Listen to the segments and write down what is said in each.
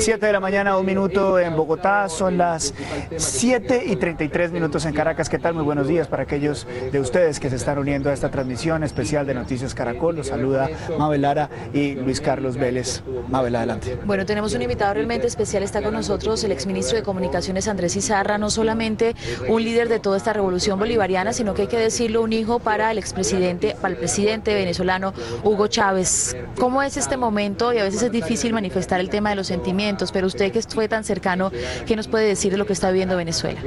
7 de la mañana, 1 minuto en Bogotá, son las 7:33 en Caracas. ¿Qué tal? Muy buenos días para aquellos de ustedes que se están uniendo a esta transmisión especial de Noticias Caracol. Los saluda Mabel Lara y Luis Carlos Vélez. Mabel, adelante. Bueno, tenemos un invitado realmente especial, está con nosotros el exministro de Comunicaciones Andrés Izarra, no solamente un líder de toda esta revolución bolivariana, sino que hay que decirlo, un hijo para el expresidente, para el presidente venezolano Hugo Chávez. ¿Cómo es este momento? Y a veces es difícil manifestar el tema de los sentimientos, pero usted que fue tan cercano, ¿qué nos puede decir de lo que está viviendo Venezuela?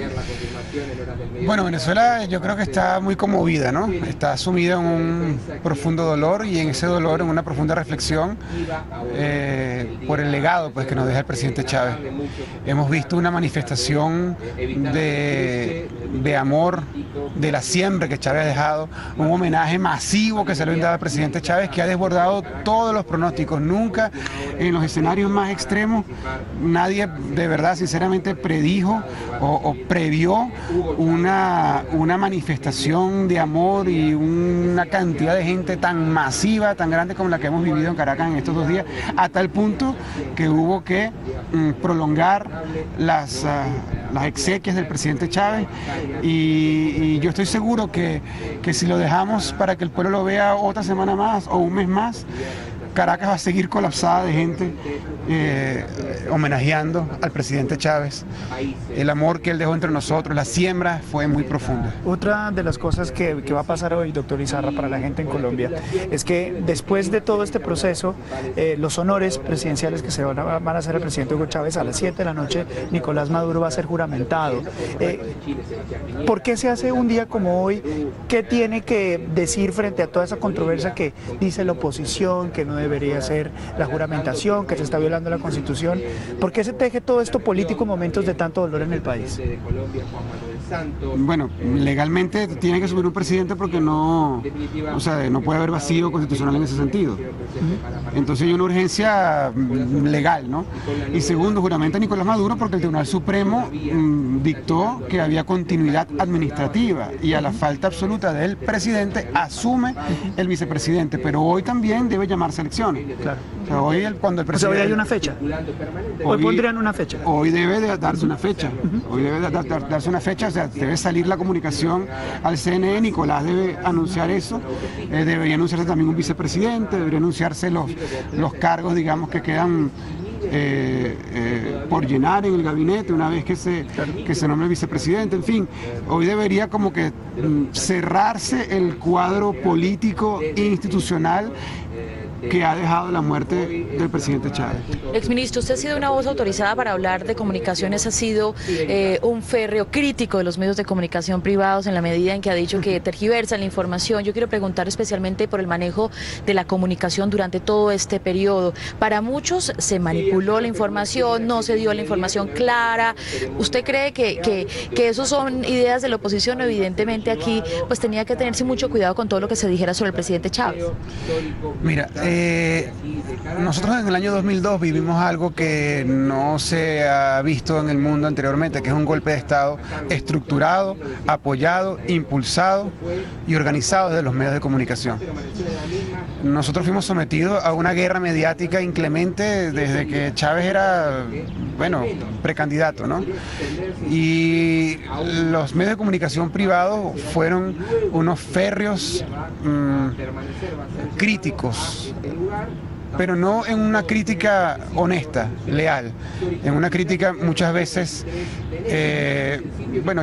Bueno, Venezuela yo creo que está muy conmovida, ¿no? Está sumida en un profundo dolor y en ese dolor, en una profunda reflexión por el legado pues, que nos deja el presidente Chávez. Hemos visto una manifestación de amor, de la siembra que Chávez ha dejado, un homenaje masivo que se le ha dado al presidente Chávez que ha desbordado todos los pronósticos. Nunca en los escenarios más extremos nadie de verdad sinceramente predijo o previó una manifestación de amor y una cantidad de gente tan masiva, tan grande como la que hemos vivido en Caracas en estos 2 días, a tal punto que hubo que prolongar las exequias del presidente Chávez y yo estoy seguro que si lo dejamos para que el pueblo lo vea otra semana más o un mes más, Caracas va a seguir colapsada de gente homenajeando al presidente Chávez. El amor que él dejó entre nosotros, la siembra fue muy profunda. Otra de las cosas que va a pasar hoy, doctor Izarra, para la gente en Colombia, es que después de todo este proceso, los honores presidenciales que se van a hacer al presidente Hugo Chávez, a las 7 de la noche, Nicolás Maduro va a ser juramentado. ¿Por qué se hace un día como hoy? ¿Qué tiene que decir frente a toda esa controversia que dice la oposición, que no debería ser la juramentación, que se está violando la Constitución? ¿Por qué se teje todo esto político en momentos de tanto dolor en el país? Bueno, legalmente tiene que subir un presidente porque no puede haber vacío constitucional en ese sentido. Entonces hay una urgencia legal, ¿no? Y segundo, juramenta a Nicolás Maduro porque el Tribunal Supremo dictó que había continuidad administrativa y a la falta absoluta del presidente asume el vicepresidente, pero hoy también debe llamarse elecciones. Claro. O sea, hoy cuando el presidente... hoy hay una fecha. Hoy pondrían una fecha. Hoy debe de darse una fecha. Hoy debe de darse una fecha, o sea, debe salir la comunicación al CNE, Nicolás debe anunciar eso, debería anunciarse también un vicepresidente, debería anunciarse los cargos, digamos, que quedan por llenar en el gabinete una vez que se nombre el vicepresidente. En fin, hoy debería como que cerrarse el cuadro político e institucional que ha dejado la muerte del presidente Chávez. Exministro, usted ha sido una voz autorizada para hablar de comunicaciones, ha sido un férreo crítico de los medios de comunicación privados en la medida en que ha dicho que tergiversan la información. Yo quiero preguntar especialmente por el manejo de la comunicación durante todo este periodo. Para muchos se manipuló la información, no se dio la información clara. ¿Usted cree que eso son ideas de la oposición? Evidentemente aquí pues tenía que tenerse mucho cuidado con todo lo que se dijera sobre el presidente Chávez. Mira, nosotros en el año 2002 vivimos algo que no se ha visto en el mundo anteriormente, que es un golpe de Estado estructurado, apoyado, impulsado y organizado desde los medios de comunicación. Nosotros fuimos sometidos a una guerra mediática inclemente desde que Chávez era, precandidato, ¿no? Y los medios de comunicación privados fueron unos férreos críticos, pero no en una crítica honesta, leal, en una crítica muchas veces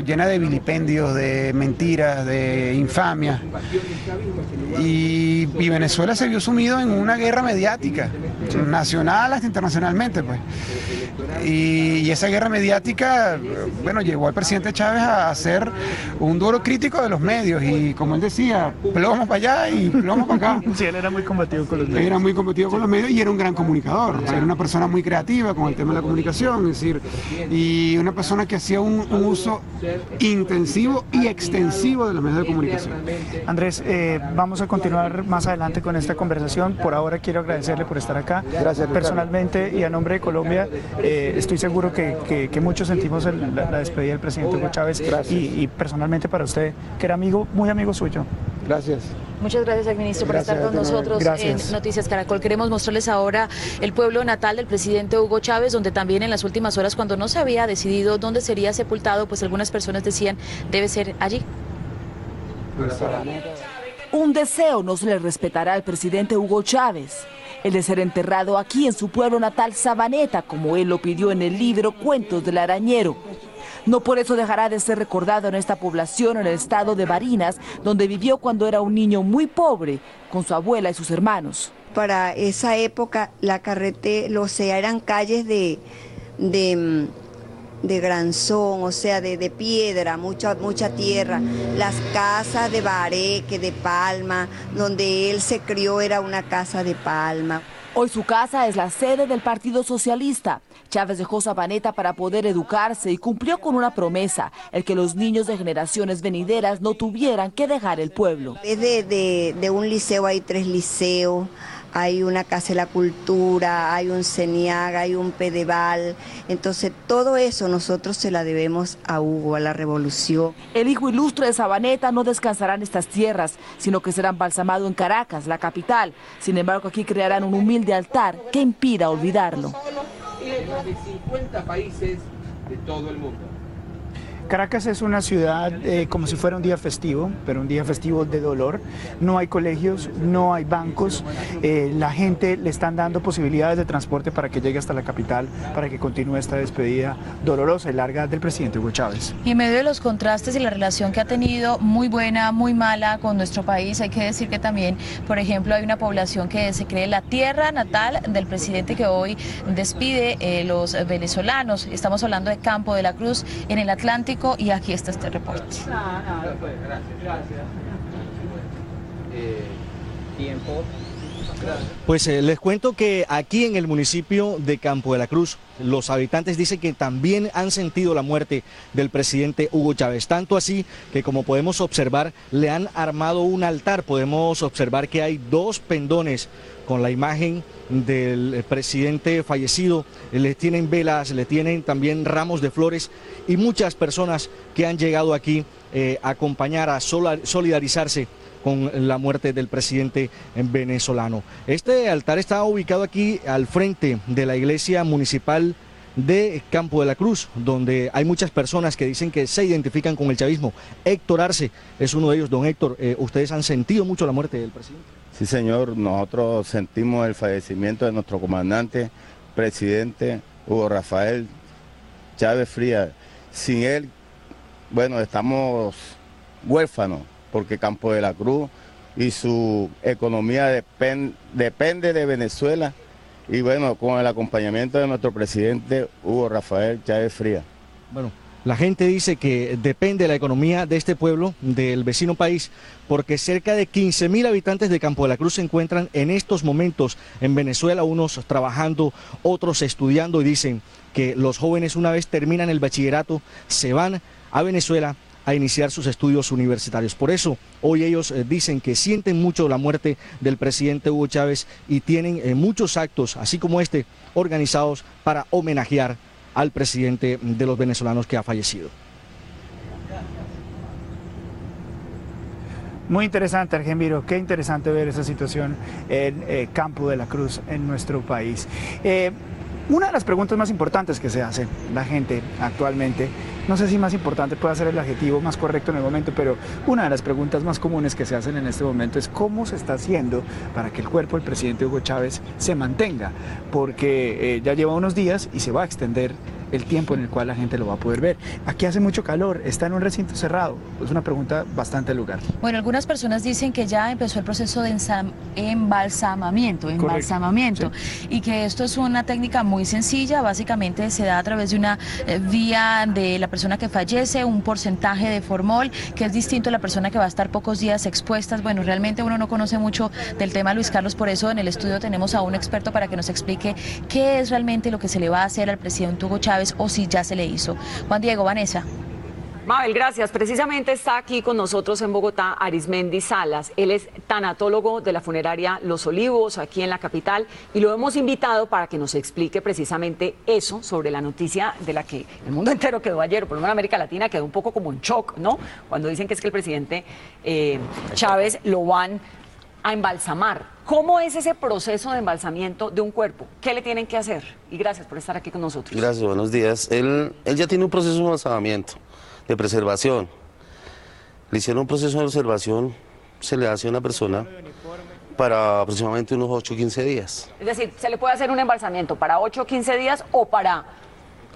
llena de vilipendios, de mentiras, de infamias. Y Venezuela se vio sumido en una guerra mediática, nacional hasta internacionalmente, pues. Y esa guerra mediática, llevó al presidente Chávez a hacer un duro crítico de los medios y, como él decía, plomo para allá y plomo para acá. Sí, él era muy combativo con los medios. Era muy combativo con los medios y era un gran comunicador. O sea, era una persona muy creativa con el tema de la comunicación, es decir, y una persona que hacía un uso intensivo y extensivo de los medios de comunicación. Andrés, vamos a continuar más adelante con esta conversación. Por ahora quiero agradecerle por estar acá. Gracias, personalmente y a nombre de Colombia. Estoy seguro que muchos sentimos la despedida del presidente Hugo Chávez y personalmente para usted, que era muy amigo suyo. Gracias. Muchas gracias al ministro por estar con nosotros en Noticias Caracol. Queremos mostrarles ahora el pueblo natal del presidente Hugo Chávez, donde también en las últimas horas, cuando no se había decidido dónde sería sepultado, pues algunas personas decían debe ser allí. Un deseo no se le respetará al presidente Hugo Chávez, el de ser enterrado aquí en su pueblo natal Sabaneta, como él lo pidió en el libro Cuentos del Arañero. No por eso dejará de ser recordado en esta población, en el estado de Barinas, donde vivió cuando era un niño muy pobre, con su abuela y sus hermanos. Para esa época, la carretera, o sea, eran calles de granzón, o sea, de piedra, mucha tierra. Las casas de bareque, de palma, donde él se crió era una casa de palma. Hoy su casa es la sede del Partido Socialista. Chávez dejó Sabaneta para poder educarse y cumplió con una promesa, el que los niños de generaciones venideras no tuvieran que dejar el pueblo. De un liceo hay 3 liceos. Hay una Casa de la Cultura, hay un CENIAG, hay un Pedeval. Entonces todo eso nosotros se la debemos a Hugo, a la revolución. El hijo ilustre de Sabaneta no descansará en estas tierras, sino que será embalsamado en Caracas, la capital. Sin embargo, aquí crearán un humilde altar que impida olvidarlo. Y de más de 50 países de todo el mundo. Caracas es una ciudad como si fuera un día festivo, pero un día festivo de dolor. No hay colegios, no hay bancos, la gente le están dando posibilidades de transporte para que llegue hasta la capital, para que continúe esta despedida dolorosa y larga del presidente Hugo Chávez. Y en medio de los contrastes y la relación que ha tenido, muy buena, muy mala con nuestro país, hay que decir que también, por ejemplo, hay una población que se cree la tierra natal del presidente que hoy despide los venezolanos. Estamos hablando de Campo de la Cruz, en el Atlántico. Y aquí está este reporte. Pues les cuento que aquí en el municipio de Campo de la Cruz, los habitantes dicen que también han sentido la muerte del presidente Hugo Chávez, tanto así que, como podemos observar, le han armado un altar. Podemos observar que hay 2 pendones con la imagen del presidente fallecido, le tienen velas, le tienen también ramos de flores y muchas personas que han llegado aquí a acompañar, a solidarizarse con la muerte del presidente venezolano. Este altar está ubicado aquí al frente de la iglesia municipal de Campo de la Cruz, donde hay muchas personas que dicen que se identifican con el chavismo. Héctor Arce es uno de ellos. Don Héctor, ¿ustedes han sentido mucho la muerte del presidente? Sí, señor, nosotros sentimos el fallecimiento de nuestro comandante, presidente Hugo Rafael Chávez Frías. Sin él, bueno, estamos huérfanos, porque Campo de la Cruz y su economía depende de Venezuela, y bueno, con el acompañamiento de nuestro presidente Hugo Rafael Chávez Frías. Bueno, la gente dice que depende la economía de este pueblo, del vecino país, porque cerca de 15.000 habitantes de Campo de la Cruz se encuentran en estos momentos en Venezuela, unos trabajando, otros estudiando, y dicen que los jóvenes, una vez terminan el bachillerato, se van a Venezuela a iniciar sus estudios universitarios. Por eso hoy ellos dicen que sienten mucho la muerte del presidente Hugo Chávez y tienen muchos actos, así como este, organizados para homenajear al presidente de los venezolanos que ha fallecido. Muy interesante, Argemiro, qué interesante ver esa situación en Campo de la Cruz, en nuestro país. Una de las preguntas más importantes que se hace la gente actualmente, no sé si más importante puede ser el adjetivo más correcto en el momento, pero una de las preguntas más comunes que se hacen en este momento es cómo se está haciendo para que el cuerpo del presidente Hugo Chávez se mantenga, porque ya lleva unos días y se va a extender el tiempo en el cual la gente lo va a poder ver. Aquí hace mucho calor, está en un recinto cerrado, es una pregunta bastante al lugar. Bueno, algunas personas dicen que ya empezó el proceso de embalsamamiento, sí, y que esto es una técnica muy sencilla, básicamente se da a través de una vía de la persona que fallece, un porcentaje de formol, que es distinto a la persona que va a estar pocos días expuestas. Bueno, realmente uno no conoce mucho del tema, Luis Carlos, por eso en el estudio tenemos a un experto para que nos explique qué es realmente lo que se le va a hacer al presidente Hugo Chávez, o si ya se le hizo. Juan Diego, Vanessa. Mabel, gracias. Precisamente está aquí con nosotros en Bogotá Arismendi Salas. Él es tanatólogo de la funeraria Los Olivos, aquí en la capital, y lo hemos invitado para que nos explique precisamente eso sobre la noticia de la que el mundo entero quedó ayer, por lo menos América Latina quedó un poco como en shock, ¿no? Cuando dicen que es que el presidente Chávez lo van a embalsamar. ¿Cómo es ese proceso de embalsamiento de un cuerpo? ¿Qué le tienen que hacer? Y gracias por estar aquí con nosotros. Gracias, buenos días. Él ya tiene un proceso de embalsamamiento, de preservación. Le hicieron un proceso de observación, se le hace a una persona para aproximadamente unos 8 o 15 días. Es decir, ¿se le puede hacer un embalsamiento para 8 o 15 días o para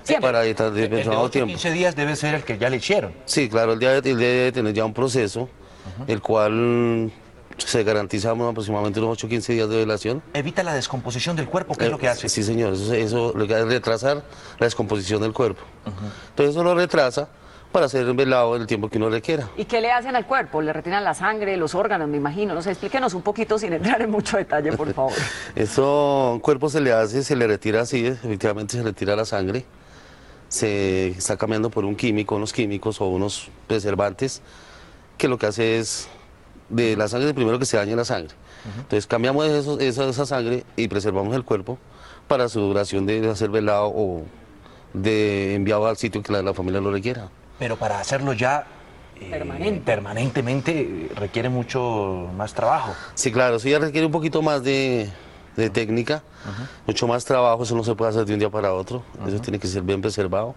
siempre? Para determinado tiempo. 15 días debe ser el que ya le hicieron. Sí, claro, él debe tener ya un proceso, el cual se garantiza aproximadamente unos 8 o 15 días de velación. ¿Evita la descomposición del cuerpo? ¿Qué es lo que hace? Sí, señor, eso lo que hace es retrasar la descomposición del cuerpo. Entonces eso lo retrasa para ser velado en el tiempo que uno requiera. ¿Y qué le hacen al cuerpo? ¿Le retiran la sangre, los órganos, me imagino? No sé, explíquenos un poquito sin entrar en mucho detalle, por favor. Eso, un cuerpo se le hace, se le retira así, efectivamente se retira la sangre, se está cambiando por un químico, unos químicos o unos preservantes, que lo que hace es, de la sangre, primero que se dañe la sangre. Entonces cambiamos esa sangre y preservamos el cuerpo para su duración de ser velado o de enviado al sitio que la familia lo requiera. Pero para hacerlo ya permanentemente requiere mucho más trabajo. Sí, claro, eso ya requiere un poquito más de técnica, mucho más trabajo, eso no se puede hacer de un día para otro, eso tiene que ser bien preservado.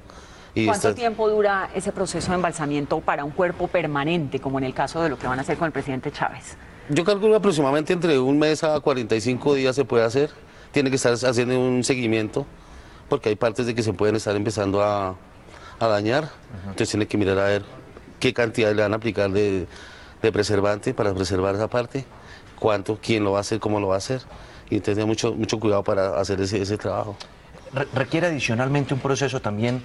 Y ¿cuánto tiempo dura ese proceso de embalsamiento para un cuerpo permanente, como en el caso de lo que van a hacer con el presidente Chávez? Yo calculo aproximadamente entre un mes a 45 días se puede hacer, tiene que estar haciendo un seguimiento, porque hay partes de que se pueden estar empezando a dañar, entonces tiene que mirar a ver qué cantidad le van a aplicar de preservante para preservar esa parte, cuánto, quién lo va a hacer, cómo lo va a hacer, y tener mucho cuidado para hacer ese trabajo. ¿Requiere adicionalmente un proceso también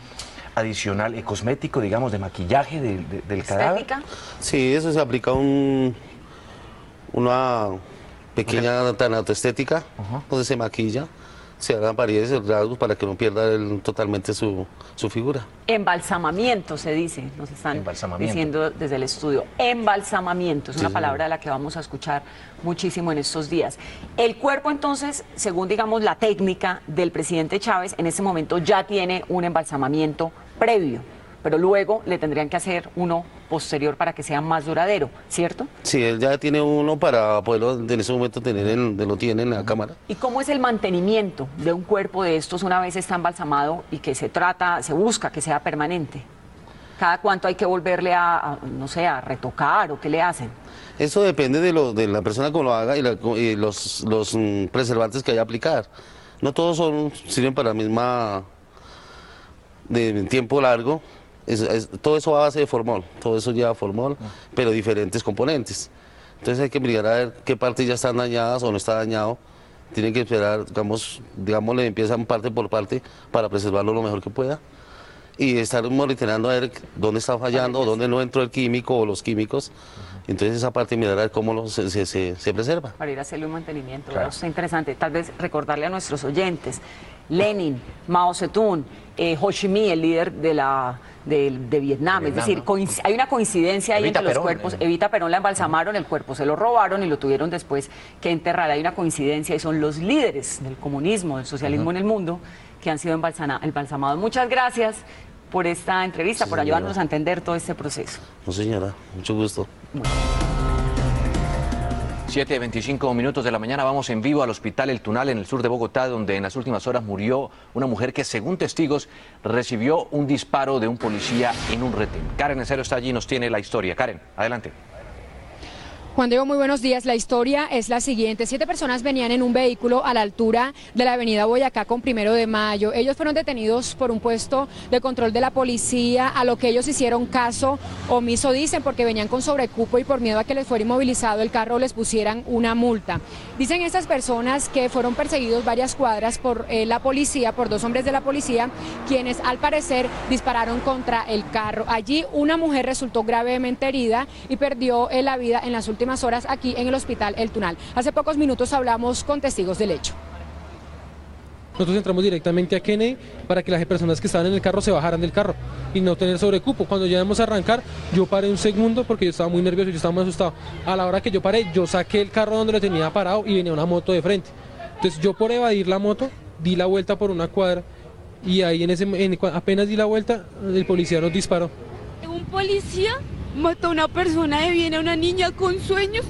adicional, cosmético, digamos, de maquillaje del cadáver? Sí, eso se aplica una pequeña tanatoestética, donde se maquilla, se hagan paredes, rasgos para que no pierda totalmente su figura. Embalsamamiento se dice, nos están diciendo desde el estudio. Embalsamamiento, es una palabra de la que vamos a escuchar muchísimo en estos días. El cuerpo entonces, según digamos la técnica del presidente Chávez, en ese momento ya tiene un embalsamamiento previo, pero luego le tendrían que hacer uno posterior para que sea más duradero, ¿cierto? Sí, él ya tiene uno para poderlo en ese momento tener, lo tiene en la cámara. ¿Y cómo es el mantenimiento de un cuerpo de estos una vez está embalsamado y que se busca que sea permanente? ¿Cada cuánto hay que volverle no sé, a retocar o qué le hacen? Eso depende de la persona que lo haga y los preservantes que haya que aplicar. No todos sirven para la misma de tiempo largo. Todo eso va a base de formol, todo eso lleva formol, pero diferentes componentes. Entonces hay que mirar a ver qué partes ya están dañadas o no está dañado. Tienen que esperar, digamos, le empiezan parte por parte para preservarlo lo mejor que pueda. Y estar monitoreando a ver dónde está fallando, o dónde no entró el químico o los químicos. Entonces esa parte mirar a ver cómo se preserva. Para ir a hacerle un mantenimiento, claro. Eso es interesante. Tal vez recordarle a nuestros oyentes, Lenin, Mao Zedong, Ho Chi Minh, el líder de Vietnam, es decir, hay una coincidencia ahí entre los cuerpos. Evita Perón la embalsamaron, el cuerpo se lo robaron y lo tuvieron después que enterrar. Hay una coincidencia y son los líderes del comunismo, del socialismo en el mundo que han sido embalsamados. Muchas gracias por esta entrevista, por ayudarnos a entender todo este proceso. No, señora, mucho gusto. 7:25 de la mañana, vamos en vivo al Hospital El Tunal en el sur de Bogotá, donde en las últimas horas murió una mujer que, según testigos, recibió un disparo de un policía en un retén. Karen Encero está allí y nos tiene la historia. Karen, adelante. Juan Diego, muy buenos días. La historia es la siguiente. 7 personas venían en un vehículo a la altura de la avenida Boyacá con 1 de Mayo. Ellos fueron detenidos por un puesto de control de la policía, a lo que ellos hicieron caso omiso, dicen, porque venían con sobrecupo y por miedo a que les fuera inmovilizado el carro les pusieran una multa. Dicen estas personas que fueron perseguidos varias cuadras por la policía, por 2 hombres de la policía, quienes al parecer dispararon contra el carro. Allí una mujer resultó gravemente herida y perdió la vida en las últimas horas aquí en el Hospital El Tunal. Hace pocos minutos hablamos con testigos del hecho. nosotros entramos directamente a Kennedy para que las personas que estaban en el carro se bajaran del carro y no tener sobrecupo. Cuando ya íbamos a arrancar, yo paré un segundo porque yo estaba muy nervioso, yo estaba muy asustado. A la hora que yo paré, yo saqué el carro donde lo tenía parado y venía una moto de frente. Entonces yo por evadir la moto, di la vuelta por una cuadra y ahí apenas di la vuelta, el policía nos disparó. Un policía mató a una persona de bien, a una niña con sueños.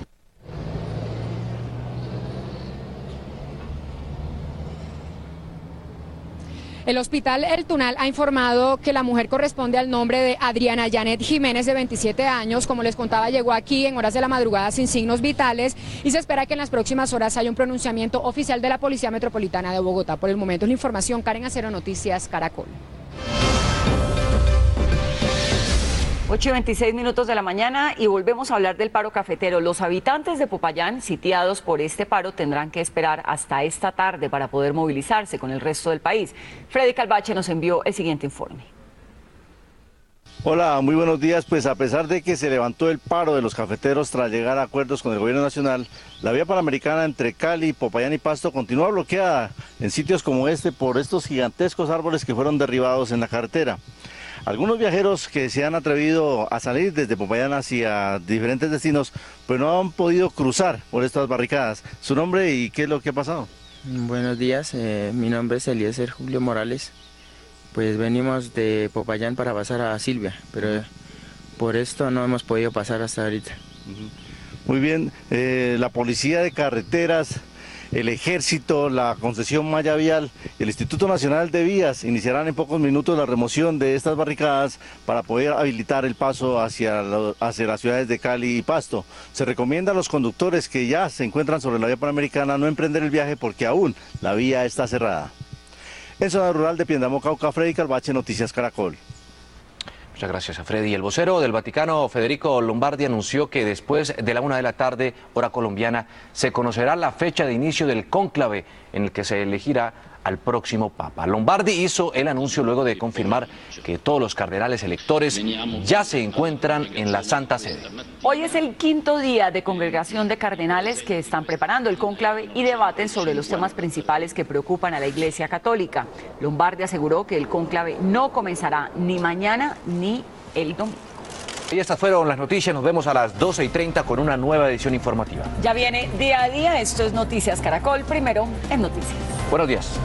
El hospital El Tunal ha informado que la mujer corresponde al nombre de Adriana Janet Jiménez, de 27 años. Como les contaba, llegó aquí en horas de la madrugada sin signos vitales y se espera que en las próximas horas haya un pronunciamiento oficial de la Policía Metropolitana de Bogotá. Por el momento, la información, Karen Acero, Noticias Caracol. 8:26 de la mañana y volvemos a hablar del paro cafetero. Los habitantes de Popayán, sitiados por este paro, tendrán que esperar hasta esta tarde para poder movilizarse con el resto del país. Freddy Calvache nos envió el siguiente informe. Hola, muy buenos días. Pues a pesar de que se levantó el paro de los cafeteros tras llegar a acuerdos con el gobierno nacional, la vía panamericana entre Cali, Popayán y Pasto continúa bloqueada en sitios como este por estos gigantescos árboles que fueron derribados en la carretera. Algunos viajeros que se han atrevido a salir desde Popayán hacia diferentes destinos, pues no han podido cruzar por estas barricadas. ¿Su nombre y qué es lo que ha pasado? Buenos días, mi nombre es Eliezer Julio Morales. Pues venimos de Popayán para pasar a Silvia, pero por esto no hemos podido pasar hasta ahorita. Muy bien, la Policía de Carreteras, el Ejército, la Concesión Maya Vial y el Instituto Nacional de Vías iniciarán en pocos minutos la remoción de estas barricadas para poder habilitar el paso hacia las ciudades de Cali y Pasto. Se recomienda a los conductores que ya se encuentran sobre la vía panamericana no emprender el viaje porque aún la vía está cerrada. En zona rural de Piendamó, Cauca, Freddy Calvache, Noticias Caracol. Muchas gracias a Freddy. El vocero del Vaticano, Federico Lombardi, anunció que después de la 1 p.m, hora colombiana, se conocerá la fecha de inicio del cónclave en el que se elegirá al próximo Papa. Lombardi hizo el anuncio luego de confirmar que todos los cardenales electores ya se encuentran en la Santa Sede. Hoy es el 5º día de congregación de cardenales que están preparando el cónclave y debaten sobre los temas principales que preocupan a la Iglesia Católica. Lombardi aseguró que el cónclave no comenzará ni mañana ni el domingo. Y estas fueron las noticias. Nos vemos a las 12:30 con una nueva edición informativa. Ya viene día a día. Esto es Noticias Caracol, primero en Noticias. Buenos días.